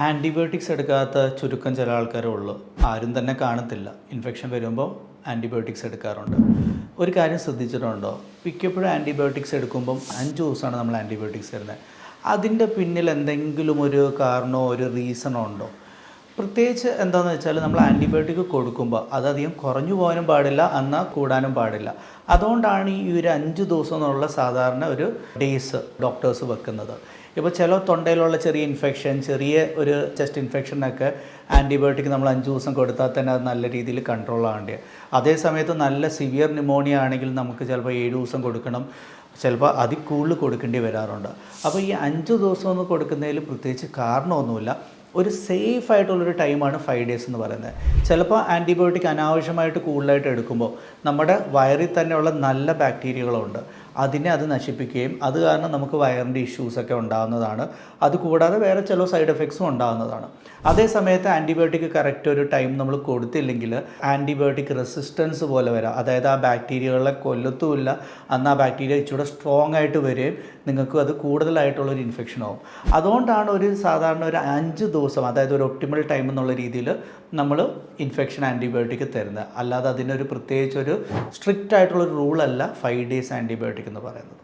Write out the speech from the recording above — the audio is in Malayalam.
ആൻറ്റിബയോട്ടിക്സ് എടുക്കാത്ത ചുരുക്കം ചില ആൾക്കാരേ ഉള്ളൂ. ആരും തന്നെ കാണത്തില്ല. ഇൻഫെക്ഷൻ വരുമ്പോൾ ആൻറ്റിബയോട്ടിക്സ് എടുക്കാറുണ്ട്. ഒരു കാര്യം ശ്രദ്ധിച്ചിട്ടുണ്ടോ? മിക്കപ്പോഴും ആൻറ്റിബയോട്ടിക്സ് എടുക്കുമ്പം 5 ദിവസമാണ് നമ്മൾ ആൻറ്റിബയോട്ടിക്സ് തരുന്നത്. അതിൻ്റെ പിന്നിൽ എന്തെങ്കിലും ഒരു കാരണമോ ഒരു റീസണോ ഉണ്ടോ? പ്രത്യേകിച്ച് എന്താണെന്ന് വെച്ചാൽ നമ്മൾ ആൻറ്റിബയോട്ടിക് കൊടുക്കുമ്പോൾ അതധികം കുറഞ്ഞു പോകാനും പാടില്ല, എന്നാൽ കൂടാനും പാടില്ല. അതുകൊണ്ടാണ് ഈ ഒരു 5 ദിവസം എന്നുള്ള സാധാരണ ഒരു ഡേയ്സ് ഡോക്ടേഴ്സ് വെക്കുന്നത്. ഇപ്പോൾ ചില തൊണ്ടയിലുള്ള ചെറിയ ഇൻഫെക്ഷൻ, ചെറിയ ഒരു ചെസ്റ്റ് ഇൻഫെക്ഷനൊക്കെ ആൻറ്റിബയോട്ടിക് നമ്മൾ 5 ദിവസം കൊടുത്താൽ തന്നെ അത് നല്ല രീതിയിൽ കൺട്രോൾ ആവേണ്ടത്. അതേ സമയത്ത് നല്ല സിവിയർ ന്യൂമോണിയ ആണെങ്കിൽ നമുക്ക് ചിലപ്പോൾ 7 ദിവസം കൊടുക്കണം, ചിലപ്പോൾ അതിൽ കൂടുതൽ കൊടുക്കേണ്ടി വരാറുണ്ട്. അപ്പോൾ ഈ 5 ദിവസം ഒന്ന് കൊടുക്കുന്നതിൽ പ്രത്യേകിച്ച് കാരണമൊന്നുമില്ല. ഒരു സേഫ് ആയിട്ടുള്ളൊരു ടൈമാണ് 5 ഡേയ്സ് എന്ന് പറയുന്നത്. ചിലപ്പോൾ ആൻറ്റിബയോട്ടിക് അനാവശ്യമായിട്ട് കൂടുതലായിട്ട് എടുക്കുമ്പോൾ നമ്മുടെ വയറിൽ തന്നെയുള്ള നല്ല ബാക്ടീരിയകളുണ്ട്, അതിനെ അത് നശിപ്പിക്കുകയും അത് കാരണം നമുക്ക് വയറിൻ്റെ ഇഷ്യൂസൊക്കെ ഉണ്ടാകുന്നതാണ്. അതുകൂടാതെ വേറെ ചില സൈഡ് എഫക്ട്സും ഉണ്ടാകുന്നതാണ്. അതേ സമയത്ത് ആൻറ്റിബയോട്ടിക് കറക്റ്റ് ഒരു ടൈം നമ്മൾ കൊടുത്തില്ലെങ്കിൽ ആൻറ്റിബയോട്ടിക് റെസിസ്റ്റൻസ് പോലെ വരാം. അതായത് ആ ബാക്ടീരിയകളെ കൊല്ലത്തുമില്ല, അന്ന് ആ ബാക്ടീരിയ ഇച്ചിരി സ്ട്രോങ് ആയിട്ട് വരികയും നിങ്ങൾക്ക് അത് കൂടുതലായിട്ടുള്ളൊരു ഇൻഫെക്ഷൻ ആവും. അതുകൊണ്ടാണ് ഒരു സാധാരണ ഒരു 5 ദിവസം, അതായത് ഒരു ഒപ്റ്റിമൽ ടൈം എന്നുള്ള രീതിയിൽ നമ്മൾ ഇൻഫെക്ഷൻ ആൻറ്റിബയോട്ടിക് തരുന്നത്. അല്ലാതെ അതിനൊരു പ്രത്യേകിച്ചൊരു സ്ട്രിക്റ്റ് ആയിട്ടുള്ളൊരു റൂളല്ല 5 ഡേയ്സ് ആൻറ്റിബയോട്ടിക് എന്ന് പറയുന്നത്.